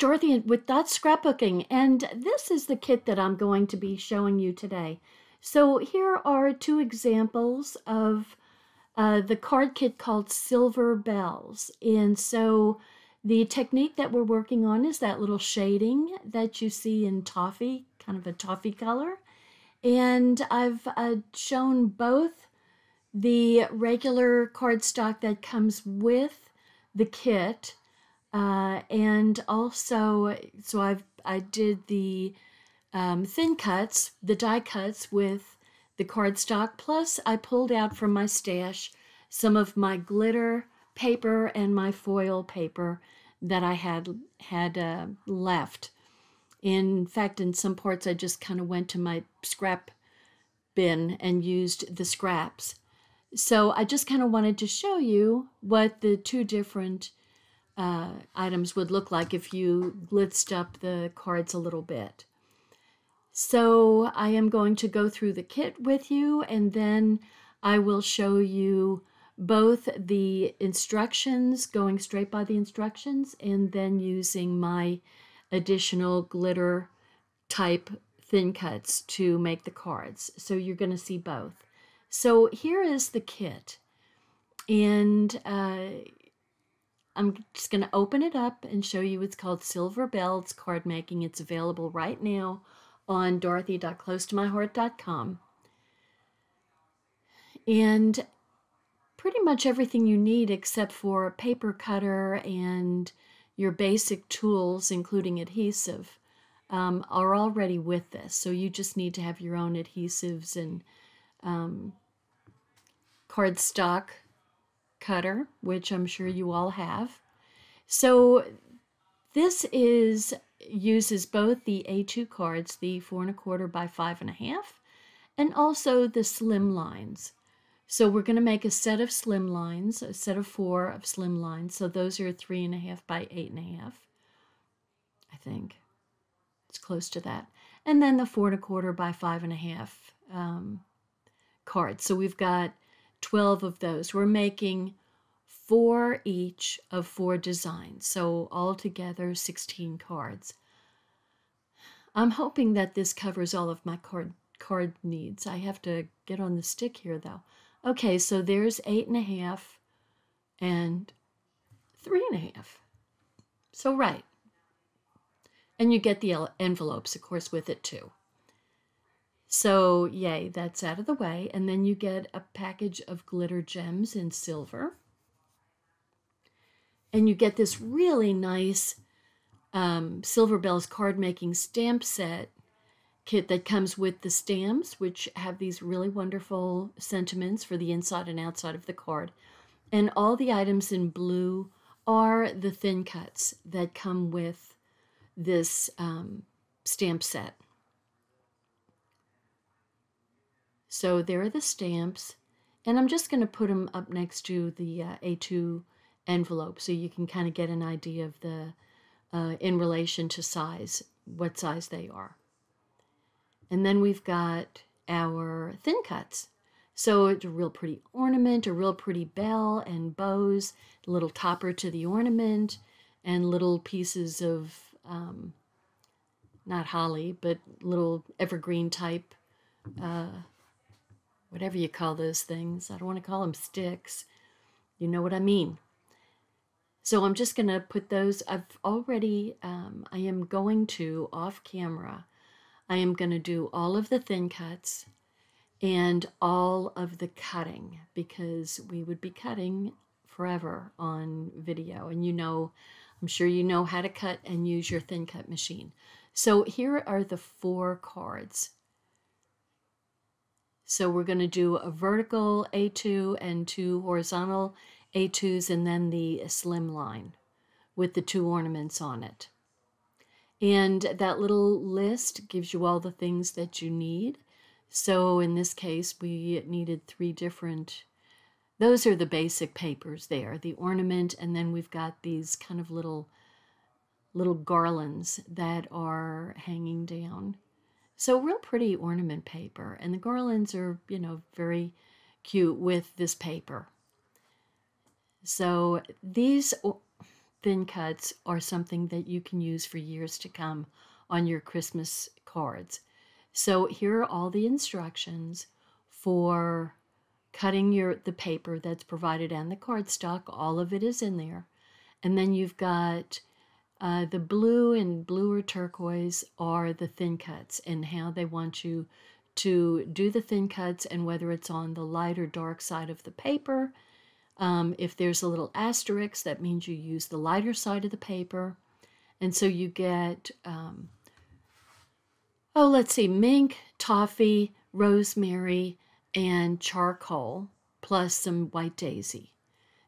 Dorothy with Dot Scrapbooking, and this is the kit that I'm going to be showing you today. So here are two examples of the card kit called Silver Bells. And so the technique that we're working on is that little shading that you see in toffee, kind of a toffee color. And I've shown both the regular cardstock that comes with the kit, and also, so I did the thin cuts, the die cuts with the cardstock, plus I pulled out from my stash some of my glitter paper and my foil paper that I had left. In fact, in some parts I just kind of went to my scrap bin and used the scraps. So I just kind of wanted to show you what the two different items would look like if you blitzed up the cards a little bit. So I am going to go through the kit with you, and then I will show you both the instructions, going straight by the instructions, and then using my additional glitter type thin cuts to make the cards. So you're going to see both. So here is the kit, and I'm just going to open it up and show you. It's called Silver Bells Card Making. It's available right now on dorothy.closetomyheart.com. And pretty much everything you need except for a paper cutter and your basic tools, including adhesive, are already with this. So you just need to have your own adhesives and cardstock cutter, which I'm sure you all have. So this uses both the A2 cards, the 4 1/4 by 5 1/2, and also the slim lines. So we're going to make a set of slim lines, a set of 4 of slim lines. So those are 3 1/2 by 8 1/2. I think it's close to that. And then the 4 1/4 by 5 1/2 cards. So we've got 12 of those. We're making 4 each of 4 designs. So altogether 16 cards. I'm hoping that this covers all of my card needs. I have to get on the stick here though. Okay, so there's 8 1/2 and 3 1/2. So right. And you get the envelopes, of course, with it too. So, yay, that's out of the way. And then you get a package of glitter gems in silver. And you get this really nice Silver Bells card making stamp set kit that comes with the stamps, which have these really wonderful sentiments for the inside and outside of the card. And all the items in blue are the thin cuts that come with this stamp set. So there are the stamps, and I'm just going to put them up next to the A2 envelope so you can kind of get an idea of the, in relation to size, what size they are. And then we've got our thin cuts. So it's a real pretty ornament, a real pretty bell and bows, a little topper to the ornament, and little pieces of, not holly, but little evergreen type, whatever you call those things. I don't want to call them sticks. You know what I mean. So I'm just going to put those, I've already, I am going to, off camera, I am going to do all of the thin cuts and all of the cutting, because we would be cutting forever on video. And you know, I'm sure you know how to cut and use your thin cut machine. So here are the 4 cards. So we're going to do a vertical A2 and 2 horizontal A2s, and then the slim line with the 2 ornaments on it. And that little list gives you all the things that you need. So in this case, we needed 3 different, those are the basic papers there, the ornament, and then we've got these kind of little garlands that are hanging down. So real pretty ornament paper, and the garlands are, you know, very cute with this paper. So these thin cuts are something that you can use for years to come on your Christmas cards. So here are all the instructions for cutting the paper that's provided and the cardstock. All of it is in there. And then you've got the blue and blue or turquoise are the thin cuts and how they want you to do the thin cuts and whether it's on the light or dark side of the paper. If there's a little asterisk, that means you use the lighter side of the paper. And so you get, let's see, mink, toffee, rosemary, and charcoal, plus some white daisy.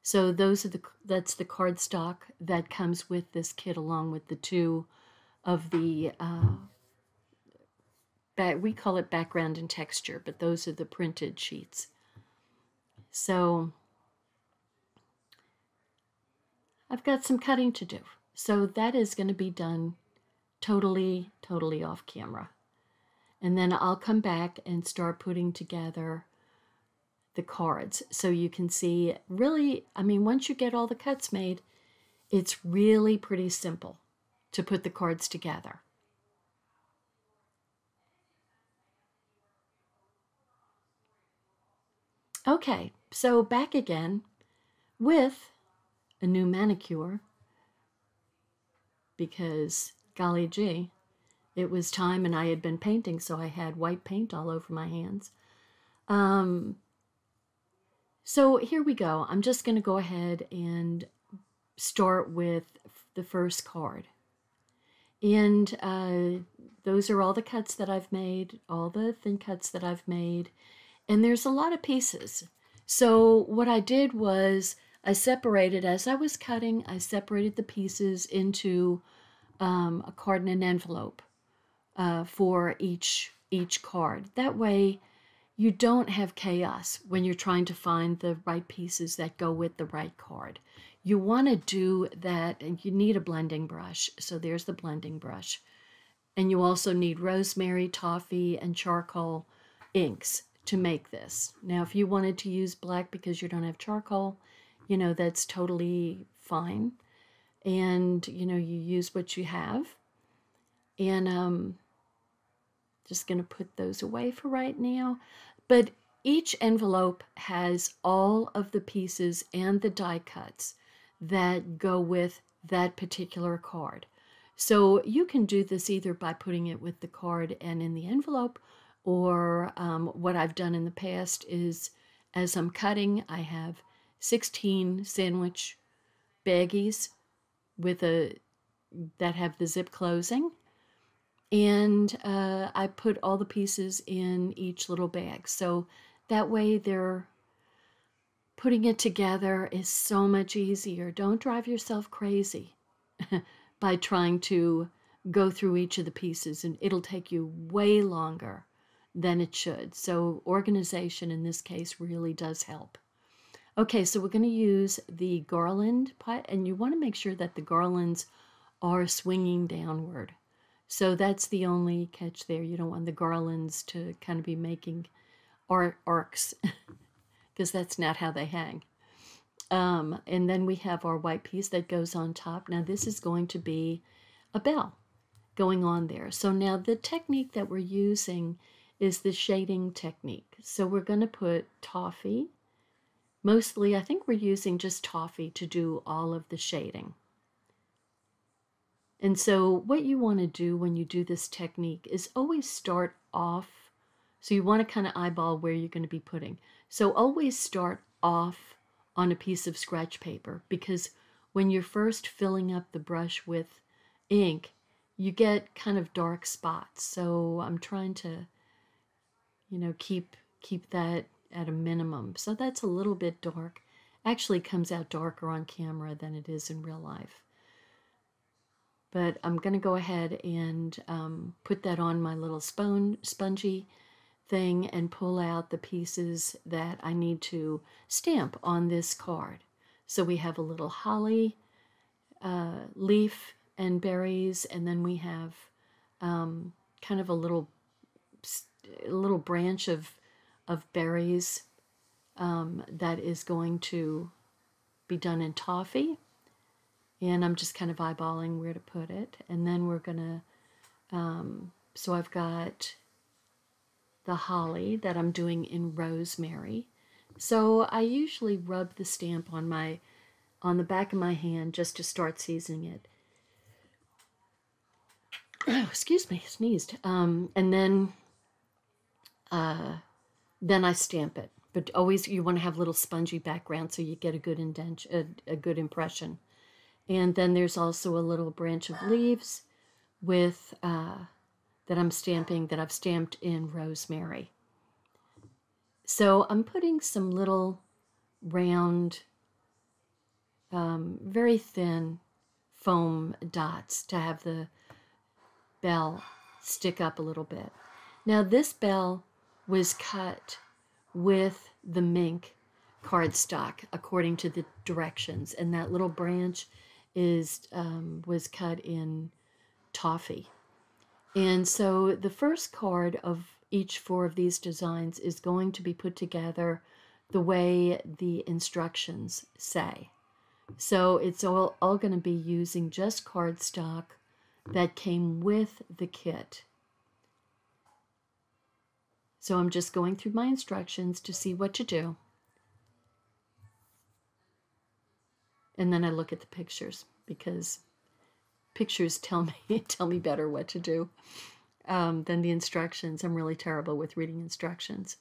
So that's the cardstock that comes with this kit, along with the two of the, we call it background and texture, but those are the printed sheets. So I've got some cutting to do. So that is going to be done totally off camera. And then I'll come back and start putting together the cards. So you can see, really, I mean, once you get all the cuts made, it's really pretty simple to put the cards together. Okay, so back again with a new manicure, because golly gee, it was time and I had been painting, so I had white paint all over my hands. So here we go. I'm just going to go ahead and start with the first card. And those are all the cuts that I've made, all the thin cuts that I've made. And there's a lot of pieces. So what I did was I separated, as I was cutting, I separated the pieces into a card and an envelope for each card. That way you don't have chaos when you're trying to find the right pieces that go with the right card. You want to do that, and you need a blending brush. So there's the blending brush. And you also need rosemary, toffee, and charcoal inks to make this. Now, if you wanted to use black because you don't have charcoal, you know, that's totally fine. And, you know, you use what you have. And just going to put those away for right now. But each envelope has all of the pieces and the die cuts that go with that particular card. So you can do this either by putting it with the card and in the envelope, or what I've done in the past is, as I'm cutting, I have 16 sandwich baggies with that have the zip closing. And I put all the pieces in each little bag. So that way they're putting it together is so much easier. Don't drive yourself crazy by trying to go through each of the pieces, and it'll take you way longer than it should. So organization in this case really does help. Okay, so we're going to use the garland pot, and you want to make sure that the garlands are swinging downward. So that's the only catch there. You don't want the garlands to kind of be making arcs because that's not how they hang. And then we have our white piece that goes on top. Now this is going to be a bell going on there. So now the technique that we're using is the shading technique. So we're going to put toffee. Mostly, I think we're using just toffee to do all of the shading. And so what you want to do when you do this technique is always start off. So you want to kind of eyeball where you're going to be putting. So always start off on a piece of scratch paper, because when you're first filling up the brush with ink, you get kind of dark spots. So I'm trying to, you know, keep that at a minimum. So that's a little bit dark. Actually comes out darker on camera than it is in real life. But I'm going to go ahead and put that on my little spongy thing and pull out the pieces that I need to stamp on this card. So we have a little holly leaf and berries, and then we have kind of a little branch of berries that is going to be done in toffee. And I'm just kind of eyeballing where to put it. And then we're going to, so I've got the holly that I'm doing in rosemary. So I usually rub the stamp on the back of my hand just to start seasoning it. Oh, excuse me, sneezed. And then I stamp it. But always you want to have a little spongy background so you get a good a good impression. And then there's also a little branch of leaves with that I'm stamping, that I've stamped in rosemary. So I'm putting some little round, very thin foam dots to have the bell stick up a little bit. Now this bell was cut with the mink cardstock according to the directions, and that little branch was cut in toffee. And so the first card of each 4 of these designs is going to be put together the way the instructions say. So it's all going to be using just cardstock that came with the kit. So I'm just going through my instructions to see what to do. And then I look at the pictures, because pictures tell me better what to do than the instructions. I'm really terrible with reading instructions.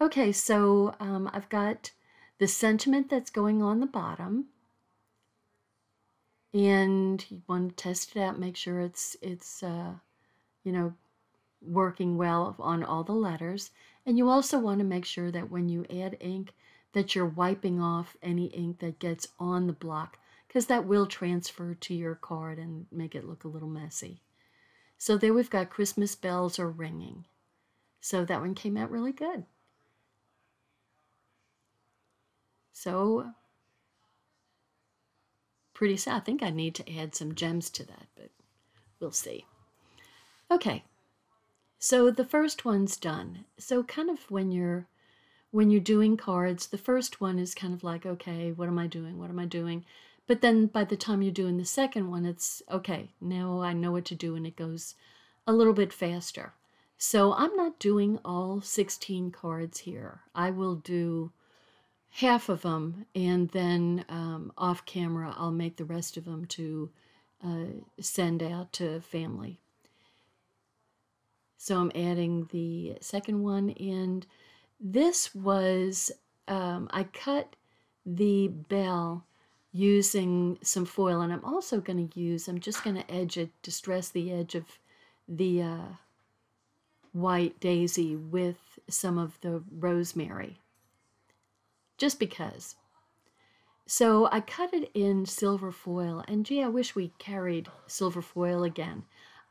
Okay, so I've got the sentiment that's going on the bottom, and you want to test it out, make sure it's you know, working well on all the letters. And you also want to make sure that when you add ink, that you're wiping off any ink that gets on the block, because that will transfer to your card and make it look a little messy. So there we've got Christmas bells are ringing. So that one came out really good. So pretty sad. I think I need to add some gems to that, but we'll see. Okay, so the first one's done. So kind of when you're doing cards, the first one is kind of like, okay, what am I doing? What am I doing? But then by the time you're doing the second one, it's, okay, now I know what to do, and it goes a little bit faster. So I'm not doing all 16 cards here. I will do half of them, and then off camera, I'll make the rest of them to send out to family. So I'm adding the second one, and this was, I cut the bell using some foil, and I'm also going to use, I'm just going to edge it, distress the edge of the white daisy with some of the rosemary, just because. So I cut it in silver foil, and gee, I wish we carried silver foil again.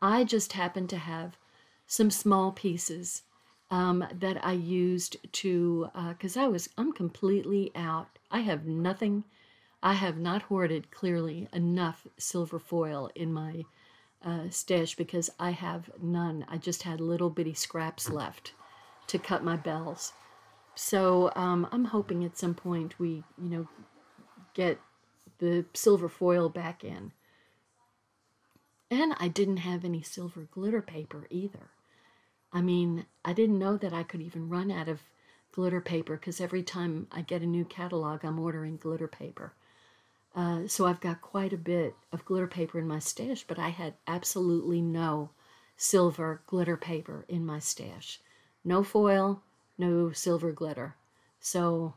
I just happened to have some small pieces that I used to, because I'm completely out. I have nothing. I have not hoarded, clearly, enough silver foil in my stash, because I have none. I just had little bitty scraps left to cut my bells. So I'm hoping at some point we, get the silver foil back in. And I didn't have any silver glitter paper either. I mean, I didn't know that I could even run out of glitter paper, because every time I get a new catalog, I'm ordering glitter paper. So I've got quite a bit of glitter paper in my stash, but I had absolutely no silver glitter paper in my stash. No foil, no silver glitter. So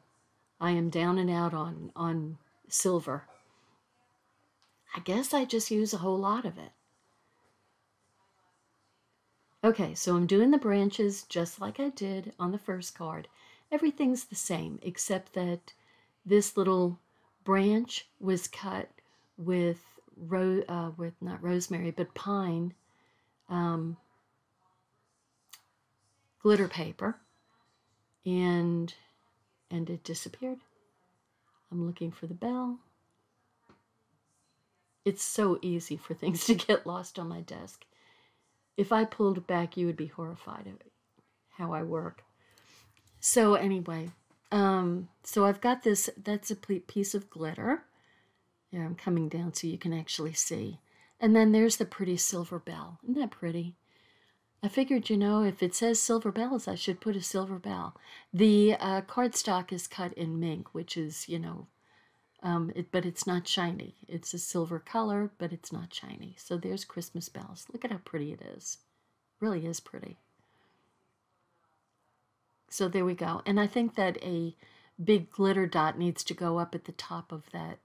I am down and out on silver. I guess I just use a whole lot of it. Okay, so I'm doing the branches just like I did on the first card. Everything's the same, except that this little branch was cut with not rosemary, but pine glitter paper, and it disappeared. I'm looking for the bell. It's so easy for things to get lost on my desk. If I pulled it back, you would be horrified at how I work. So anyway, so I've got this, that's a piece of glitter. There, I'm coming down so you can actually see. And then there's the pretty silver bell. Isn't that pretty? I figured, you know, if it says silver bells, I should put a silver bell. The cardstock is cut in mink, which is, you know, but it's not shiny. It's a silver color, but it's not shiny. So there's Christmas bells. Look at how pretty it is. Really is pretty. So there we go. And I think that a big glitter dot needs to go up at the top of that.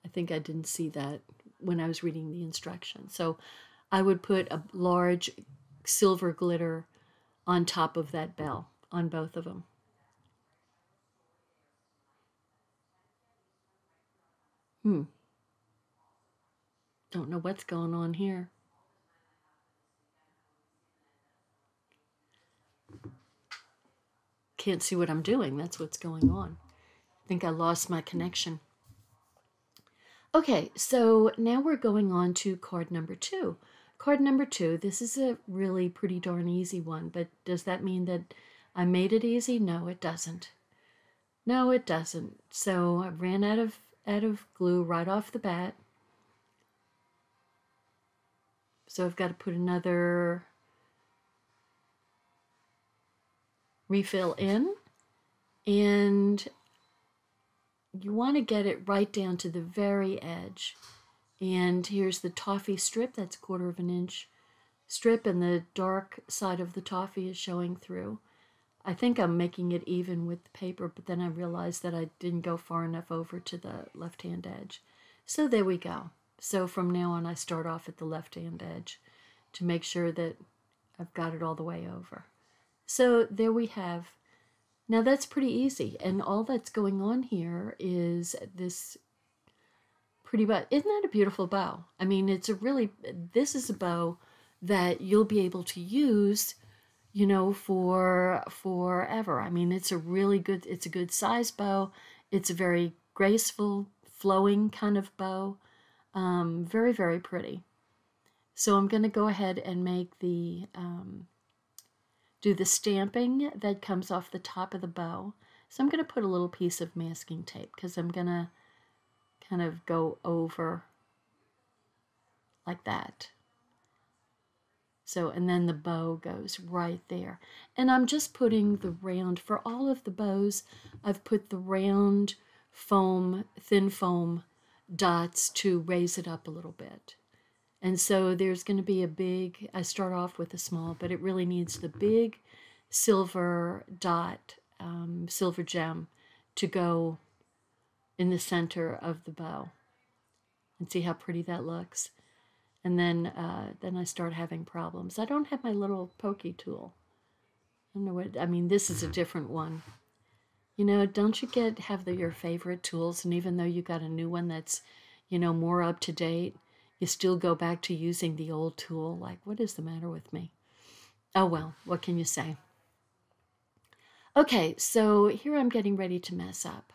I think I didn't see that when I was reading the instructions. So I would put a large silver glitter on top of that bell, on both of them. Don't know what's going on here. Can't see what I'm doing. That's what's going on. I think I lost my connection. Okay, so now we're going on to card number 2. Card number 2, this is a really pretty darn easy one, but does that mean that I made it easy? No, it doesn't. No, it doesn't. So I ran out of glue right off the bat. So I've got to put another refill in, and you want to get it right down to the very edge. And here's the toffee strip. That's 1/4 of an inch strip, and the dark side of the toffee is showing through. I think I'm making it even with the paper, but then I realized that I didn't go far enough over to the left-hand edge. So there we go. So from now on, I start off at the left-hand edge to make sure that I've got it all the way over. So there we have. Now that's pretty easy, and all that's going on here is this pretty bow. Isn't that a beautiful bow? I mean, it's a really, this is a bow that you'll be able to use, you know, for forever. I mean, it's a really good, it's a good size bow. It's a very graceful, flowing kind of bow. Very, very pretty. So I'm going to go ahead and make the, do the stamping that comes off the top of the bow. So I'm going to put a little piece of masking tape because I'm going to kind of go over like that. So, and then the bow goes right there. And I'm just putting the round, for all of the bows, I've put the round foam, thin foam dots to raise it up a little bit. And so there's going to be a big, I start off with a small, but it really needs the big silver dot, silver gem to go in the center of the bow. And see how pretty that looks? And then I start having problems. I don't have my little pokey tool. I don't know what, I mean, this is a different one. You know, don't you have your favorite tools, and even though you got a new one that's, you know, more up to date, you still go back to using the old tool. Like, what is the matter with me? Oh, well, what can you say? Okay, so here I'm getting ready to mess up.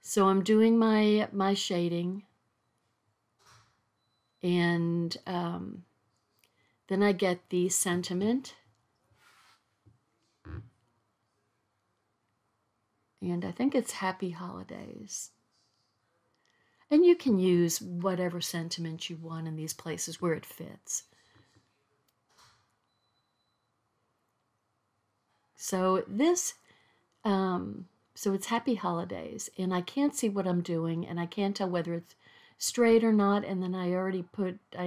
So I'm doing my shading, and then I get the sentiment, and I think it's Happy Holidays. And you can use whatever sentiment you want in these places where it fits. So this, so it's Happy Holidays, and I can't see what I'm doing, and I can't tell whether it's straight or not, and then I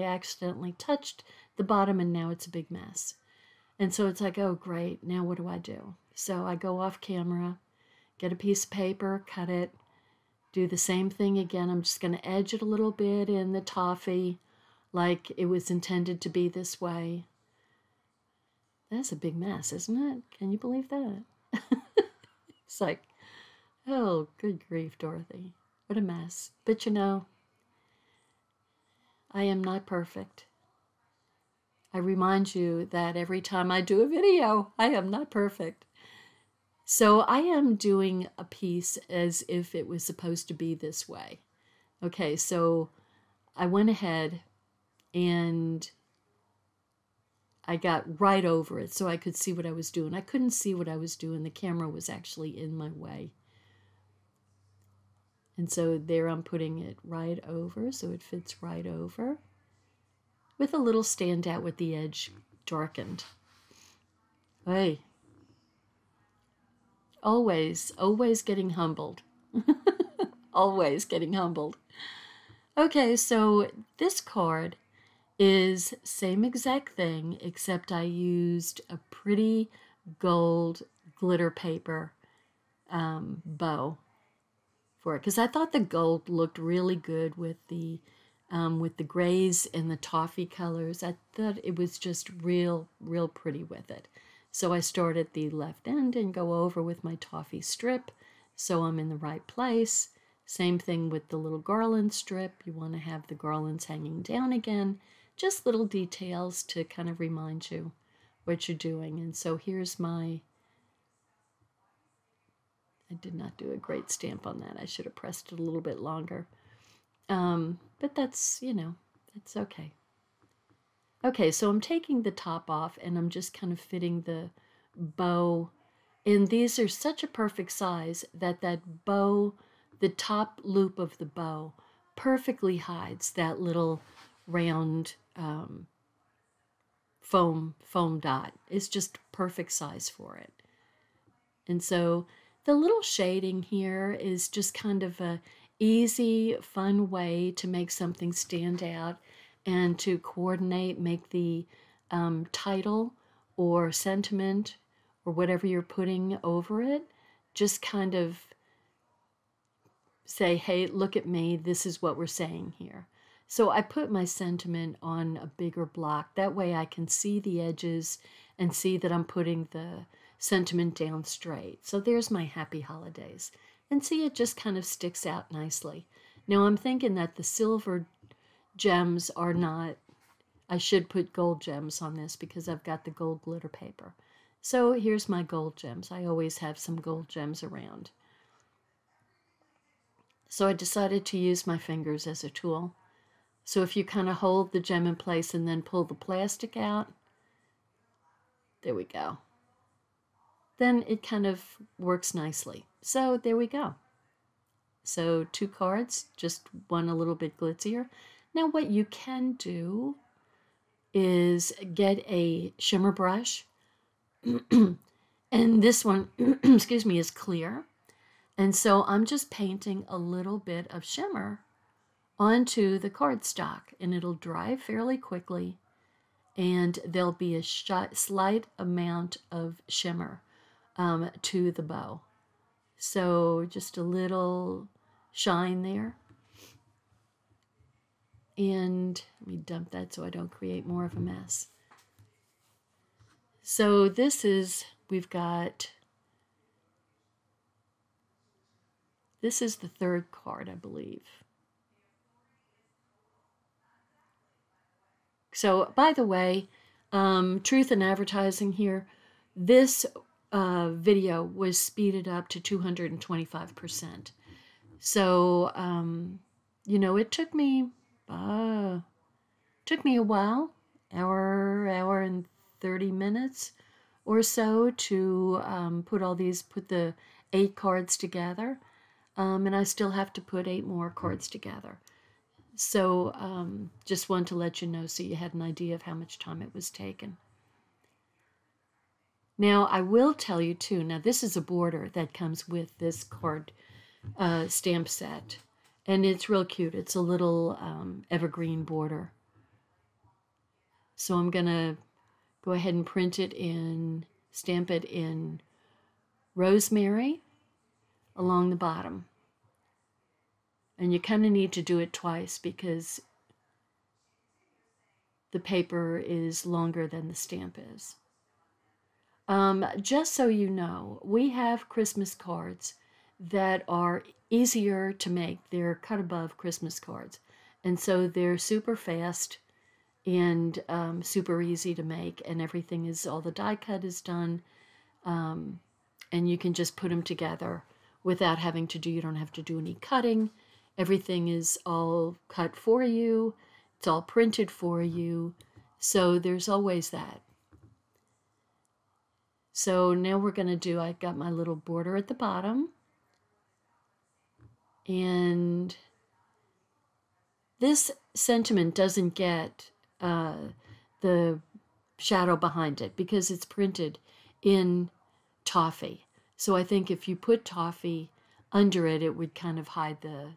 accidentally touched the bottom, and now it's a big mess. And so it's like, oh great, now what do I do? So I go off camera, get a piece of paper, cut it, do the same thing again. I'm just going to edge it a little bit in the toffee like it was intended to be this way. That's a big mess, isn't it? Can you believe that? It's like, oh, good grief, Dorothy. What a mess. But you know, I am not perfect. I remind you that every time I do a video, I am not perfect. So I am doing a piece as if it was supposed to be this way. Okay, so I went ahead and I got right over it so I could see what I was doing. I couldn't see what I was doing. The camera was actually in my way. And so there I'm putting it right over, so it fits right over, with a little standout with the edge darkened. Hey, always getting humbled. Always getting humbled. Okay, so this card is same exact thing, except I used a pretty gold glitter paper bow for it, because I thought the gold looked really good with the grays and the toffee colors. I thought it was just real pretty with it. So I start at the left end and go over with my toffee strip, so I'm in the right place. Same thing with the little garland strip. You want to have the garlands hanging down again. Just little details to kind of remind you what you're doing. And so here's my, I did not do a great stamp on that. I should have pressed it a little bit longer. But that's, you know, that's okay. Okay, so I'm taking the top off and I'm just kind of fitting the bow. And these are such a perfect size that that bow, the top loop of the bow, perfectly hides that little round foam dot. It's just perfect size for it. And so the little shading here is just kind of a easy, fun way to make something stand out and to coordinate, make the title or sentiment or whatever you're putting over it, just kind of say, hey, look at me, this is what we're saying here. So I put my sentiment on a bigger block. That way I can see the edges and see that I'm putting the sentiment down straight. So there's my happy holidays. And see, it just kind of sticks out nicely. Now I'm thinking that the silver gems are not, I should put gold gems on this because I've got the gold glitter paper. So here's my gold gems. I always have some gold gems around. So I decided to use my fingers as a tool. So if you kind of hold the gem in place and then pull the plastic out, there we go. Then it kind of works nicely. So there we go. So 2 cards, just one a little bit glitzier. Now what you can do is get a shimmer brush. And this one, excuse me, is clear. And so I'm just painting a little bit of shimmer onto the cardstock, and it'll dry fairly quickly, and there'll be a slight amount of shimmer to the bow. So just a little shine there. And let me dump that so I don't create more of a mess. So this is, this is the 3rd card, I believe. So, by the way, truth in advertising here, this video was speeded up to 225%. So, you know, it took me a while, hour and 30 minutes or so to put the 8 cards together. And I still have to put 8 more cards together. So just wanted to let you know so you had an idea of how much time it was taken. Now, I will tell you too, now this is a border that comes with this card stamp set. And it's real cute. It's a little evergreen border. So I'm going to go ahead and stamp it in rosemary along the bottom. And you kind of need to do it twice because the paper is longer than the stamp is. Just so you know, we have Christmas cards that are easier to make. They're cut above Christmas cards. And so they're super fast and super easy to make. And everything is, all the die cut is done. And you can just put them together without having to you don't have to do any cutting. Everything is all cut for you. It's all printed for you. So there's always that. So now we're going to do, I've got my little border at the bottom. And this sentiment doesn't get the shadow behind it because it's printed in toffee. So I think if you put toffee under it, it would kind of hide the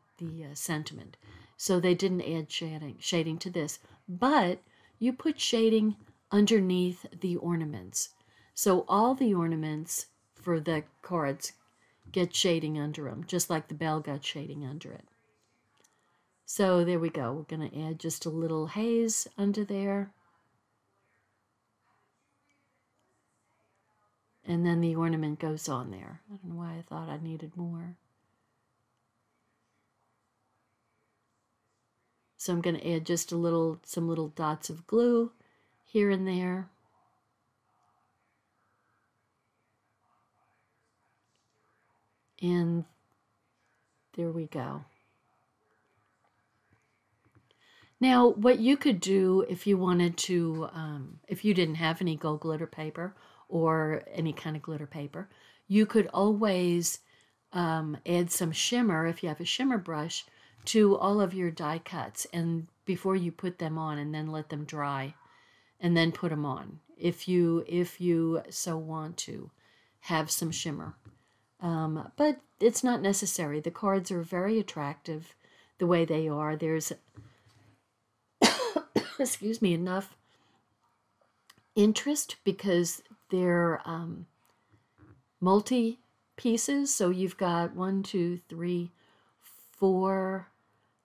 sentiment. So they didn't add shading to this. But you put shading underneath the ornaments. So all the ornaments for the cards get shading under them, just like the bell got shading under it. So there we go. We're going to add just a little haze under there. And then the ornament goes on there. I don't know why I thought I needed more. So I'm going to add just some little dots of glue here and there. And there we go. Now, what you could do if you wanted to, if you didn't have any gold glitter paper or any kind of glitter paper, you could always add some shimmer, if you have a shimmer brush, to all of your die cuts, and before you put them on, and then let them dry, and then put them on, if you so want to have some shimmer. But it's not necessary. The cards are very attractive the way they are. There's excuse me, enough interest because they're multi pieces. So you've got 1, 2, 3, 4,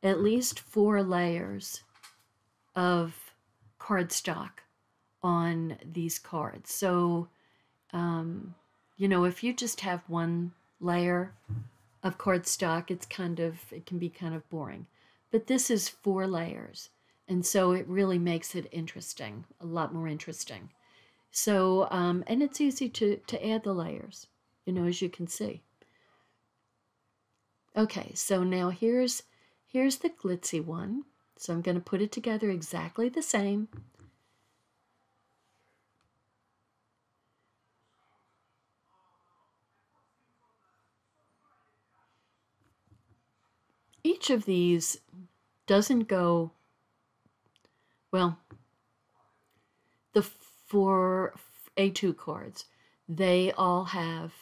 at least 4 layers of cardstock on these cards. So, you know, if you just have one layer of cardstock, it can be kind of boring. But this is 4 layers. And so it really makes it interesting, a lot more interesting. So, and it's easy to add the layers, you know, as you can see. Okay, so now here's the glitzy one. So I'm going to put it together exactly the same. Each of these doesn't go, well, the 4 A2 cards, they all have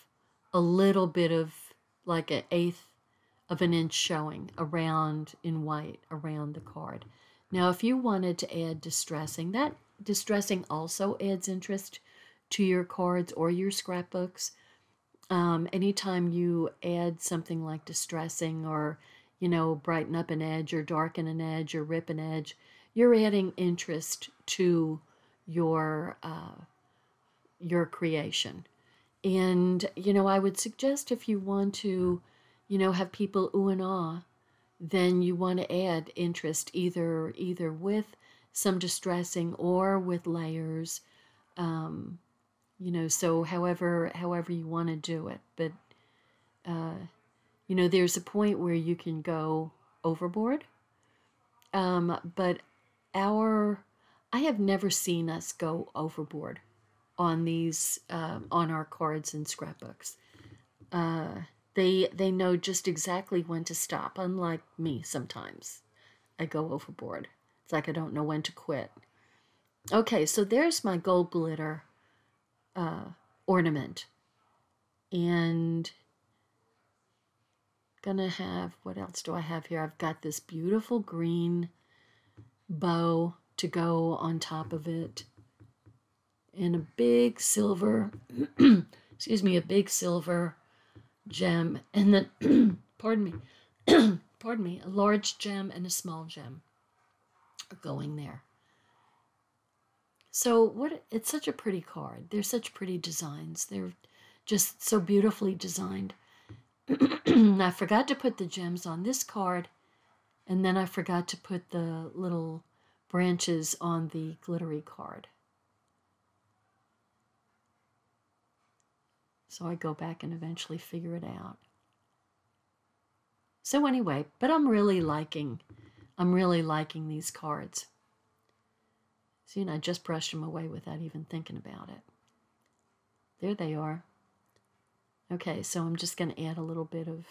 a little bit of like 1/8 of an inch showing around in white around the card. Now, if you wanted to add distressing, that distressing also adds interest to your cards or your scrapbooks. Anytime you add something like distressing or, you know, brighten up an edge or darken an edge or rip an edge, you're adding interest to your creation. And, you know, I would suggest if you want to, you know, have people ooh and ah, then you want to add interest either with some distressing or with layers, you know, so however you want to do it. But, you know, there's a point where you can go overboard. But I have never seen us go overboard on these, on our cards and scrapbooks. They know just exactly when to stop, unlike me sometimes. I go overboard. It's like I don't know when to quit. Okay, so there's my gold glitter ornament. And gonna have, what else do I have here? I've got this beautiful green bow to go on top of it. And a big silver, excuse me, a big silver gem. And then, pardon me, pardon me, a large gem and a small gem are going there. So it's such a pretty card. They're such pretty designs. They're just so beautifully designed. I forgot to put the gems on this card, and then I forgot to put the little branches on the glittery card. So I go back and eventually figure it out. So anyway, but I'm really liking these cards. See, and I just brushed them away without even thinking about it. There they are. Okay, so I'm just going to add a little bit of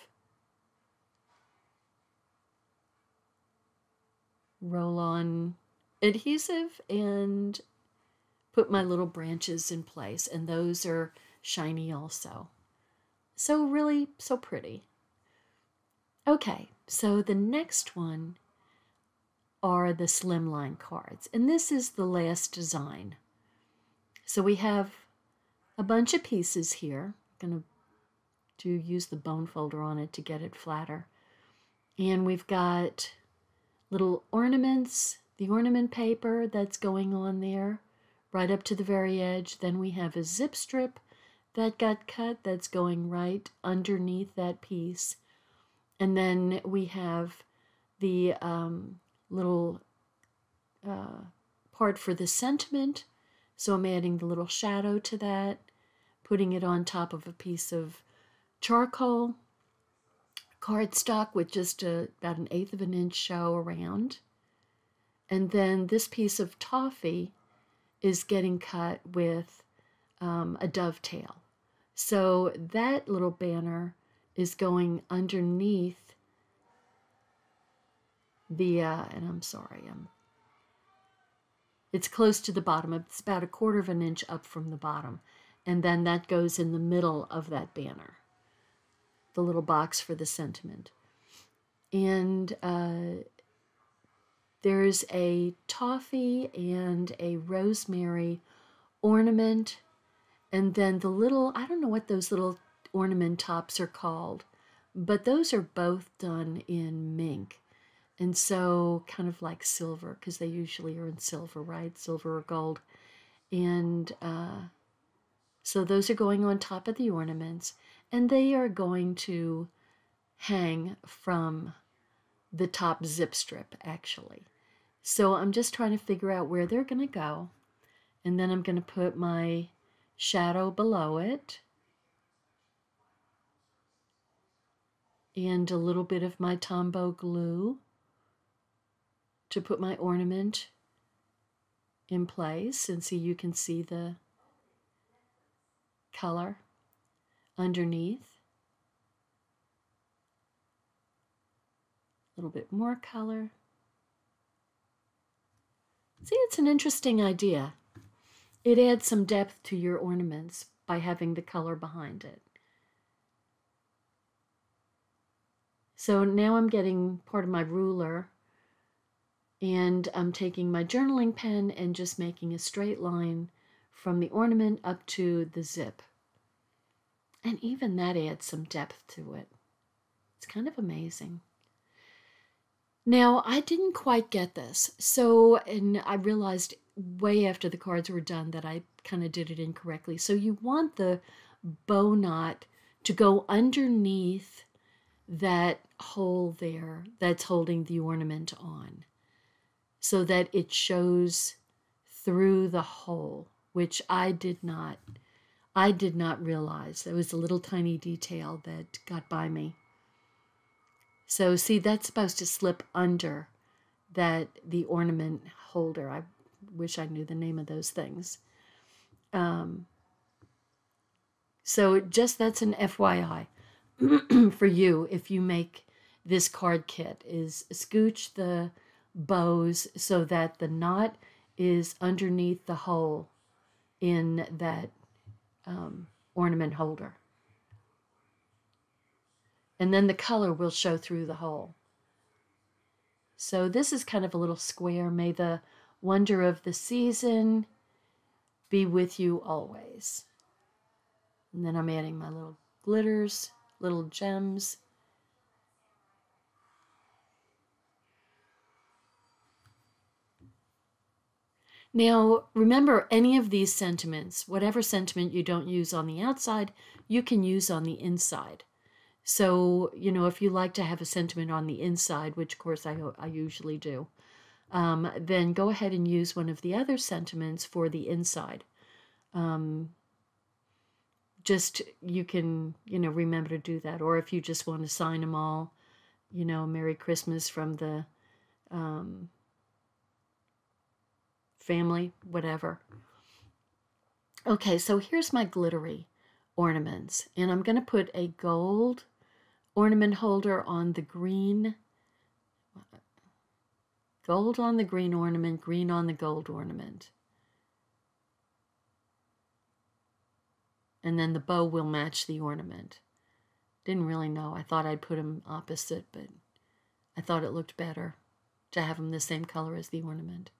roll-on adhesive and put my little branches in place, and those are shiny also. So really, so pretty. Okay, so the next one are the slimline cards, and this is the last design. So we have a bunch of pieces here. I'm going to use the bone folder on it to get it flatter. And we've got little ornaments, the ornament paper that's going on there right up to the very edge. Then we have a zip strip that got cut that's going right underneath that piece. And then we have the little part for the sentiment. So I'm adding the little shadow to that, putting it on top of a piece of charcoal cardstock with just about 1/8 of an inch show around. And then this piece of toffee is getting cut with a dovetail. So that little banner is going underneath the, and I'm sorry, it's close to the bottom. It's about 1/4 of an inch up from the bottom. And then that goes in the middle of that banner, the little box for the sentiment. And there's a toffee and a rosemary ornament. And then the little, I don't know what those little ornament tops are called, but those are both done in mink. And so kind of like silver, because they usually are in silver, right? Silver or gold. And so those are going on top of the ornaments, and they are going to hang from the top zip strip, actually. So I'm just trying to figure out where they're going to go. And then I'm going to put my shadow below it. And a little bit of my Tombow glue to put my ornament in place. And so you can see the color underneath. A little bit more color. See, it's an interesting idea. It adds some depth to your ornaments by having the color behind it. So now I'm getting part of my ruler, and I'm taking my journaling pen and just making a straight line from the ornament up to the zip. And even that adds some depth to it. It's kind of amazing. Now, I didn't quite get this. So, and I realized way after the cards were done that I kind of did it incorrectly. So you want the bow knot to go underneath that hole there that's holding the ornament on, so that it shows through the hole, which I did not realize. There was a little tiny detail that got by me. So see, that's supposed to slip under the ornament holder. I wish I knew the name of those things. So just that's an FYI for you if you make this card kit, is scooch the bows so that the knot is underneath the hole in that ornament holder. And then the color will show through the hole. So this is kind of a little square. May the wonder of the season be with you always. And then I'm adding my little glitters, little gems. Now, remember, any of these sentiments, whatever sentiment you don't use on the outside, you can use on the inside. So, you know, if you like to have a sentiment on the inside, which of course I usually do, then go ahead and use one of the other sentiments for the inside. Just, you can, you know, remember to do that. Or if you just want to sign them all, you know, Merry Christmas from the family, whatever. Okay, so here's my glittery ornaments. And I'm going to put a gold ornament holder on the green Gold on the green ornament, green on the gold ornament. And then the bow will match the ornament. Didn't really know. I thought I'd put them opposite, but I thought it looked better to have them the same color as the ornament.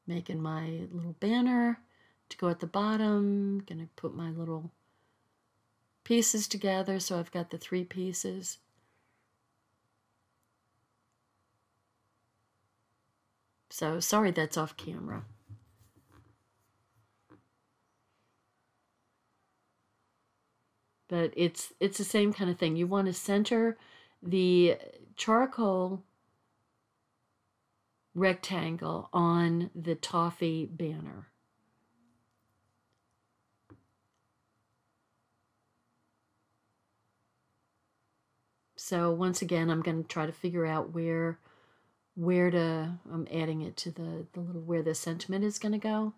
Making my little banner to go at the bottom. Gonna put my little pieces together, so I've got the 3 pieces. So sorry that's off camera. But it's the same kind of thing. You want to center the charcoal rectangle on the toffee banner. So once again, I'm going to try to figure out where I'm adding it to the little, where the sentiment is going to go.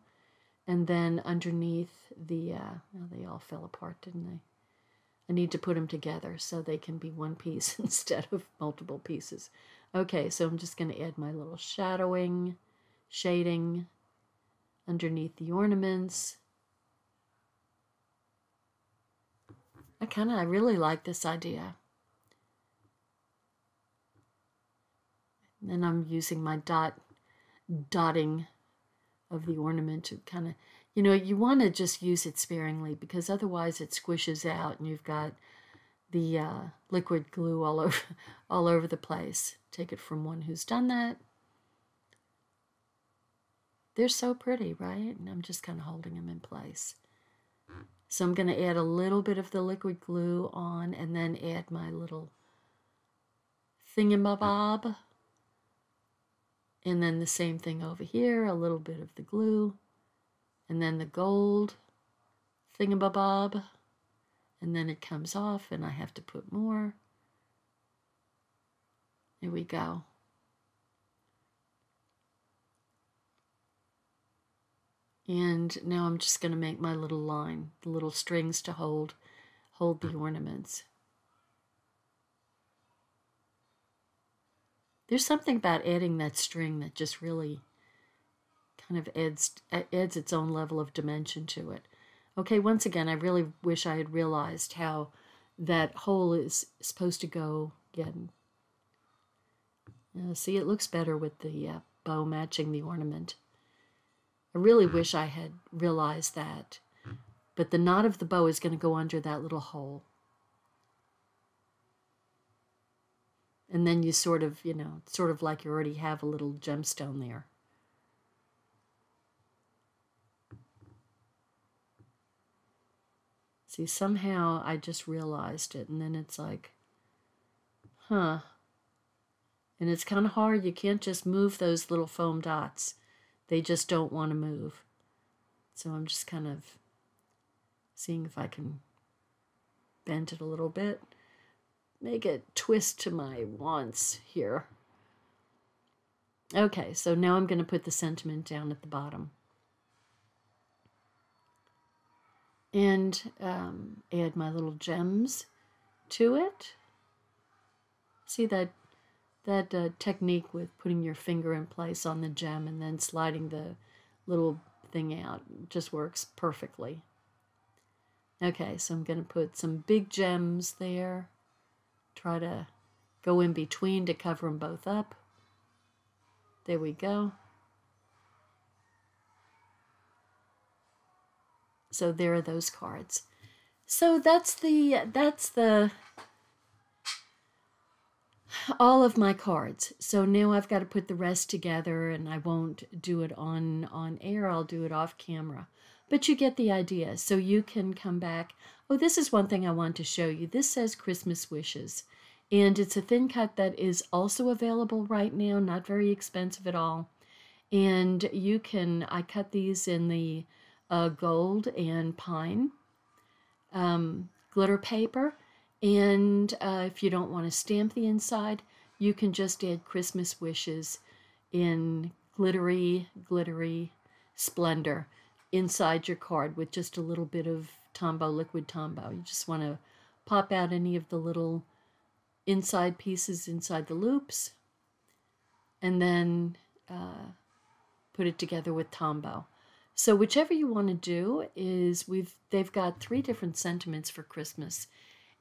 And then underneath the, well, they all fell apart, didn't they? I need to put them together so they can be one piece instead of multiple pieces. Okay, so I'm just going to add my little shading underneath the ornaments. I really like this idea. And I'm using my dotting of the ornament to kind of, you know, you want to just use it sparingly because otherwise it squishes out and you've got the liquid glue all over the place. Take it from one who's done that. They're so pretty, right? And I'm just kind of holding them in place. So I'm going to add a little bit of the liquid glue on and then add my little thingamabob. And then the same thing over here, a little bit of the glue. And then the gold thingamabob. And then it comes off and I have to put more. There we go. And now I'm just going to make my little line, the little strings to hold the ornaments. There's something about adding that string that just really kind of adds its own level of dimension to it. Okay, once again, I really wish I had realized how that hole is supposed to go again. See, it looks better with the bow matching the ornament. I really wish I had realized that. But the knot of the bow is going to go under that little hole. And then you sort of, you know, sort of like you already have a little gemstone there. See, somehow I just realized it, and then it's like, huh. And it's kind of hard. You can't just move those little foam dots. They just don't want to move. So I'm just kind of seeing if I can bend it a little bit. Make it twist to my wants here. Okay, so now I'm going to put the sentiment down at the bottom. And add my little gems to it. See that technique with putting your finger in place on the gem and then sliding the little thing out just works perfectly. Okay, so I'm going to put some big gems there. Try to go in between to cover them both up. There we go. So there are those cards. So that's all of my cards. So now I've got to put the rest together, and I won't do it on air. I'll do it off camera. But you get the idea. So you can come back. Oh, this is one thing I want to show you. This says Christmas Wishes. And it's a thin cut that is also available right now, not very expensive at all. And you can, I cut these in the gold and pine glitter paper. And if you don't want to stamp the inside, you can just add Christmas Wishes in glittery splendor inside your card with just a little bit of Tombow, liquid Tombow. You just want to pop out any of the little inside pieces inside the loops and then put it together with Tombow. So whichever you want to do is they've got 3 different sentiments for Christmas,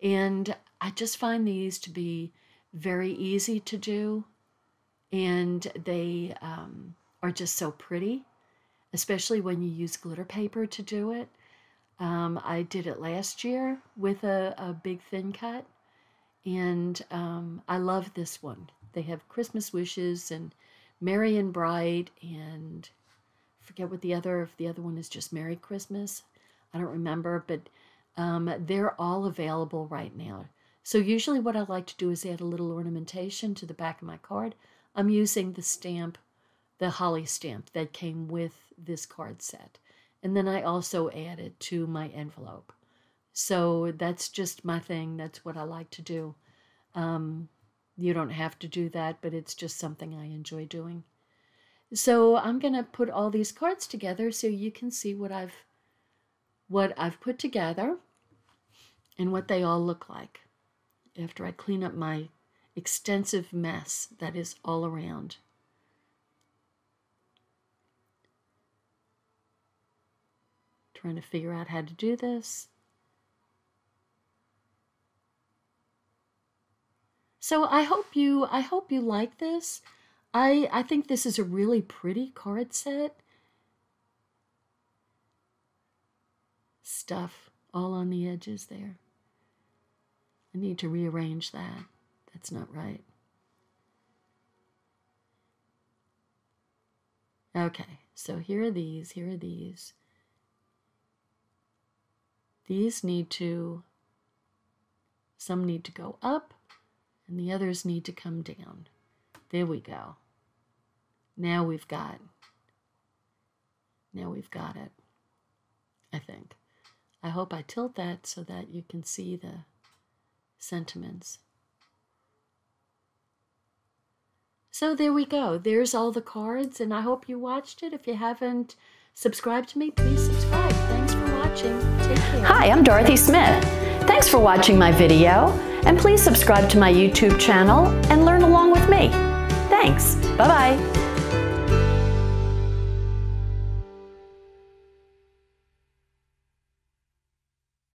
and I just find these to be very easy to do, and they are just so pretty, especially when you use glitter paper to do it. I did it last year with a big thin cut, and I love this one. They have Christmas wishes and Merry and Bright, and forget what if the other one is just Merry Christmas. I don't remember, but they're all available right now. So usually what I like to do is add a little ornamentation to the back of my card. I'm using the stamp, the holly stamp that came with this card set. And then I also add it to my envelope. So that's just my thing. That's what I like to do. You don't have to do that, but it's just something I enjoy doing. So I'm going to put all these cards together so you can see what I've put together and what they all look like after I clean up my extensive mess that is all around. Trying to figure out how to do this. So I hope you like this. I think this is a really pretty card set. Stuff all on the edges there. I need to rearrange that. That's not right. Okay, so here are these, here are these. These some need to go up, and the others need to come down. There we go. Now we've got it, I think. I hope I tilt that so that you can see the sentiments. So there we go. There's all the cards, and I hope you watched it. If you haven't subscribed to me, please subscribe. Thanks for watching. Take care. Hi, I'm Dorothy Smith. Thanks for watching my video, and please subscribe to my YouTube channel and learn along with me. Thanks. Bye-bye.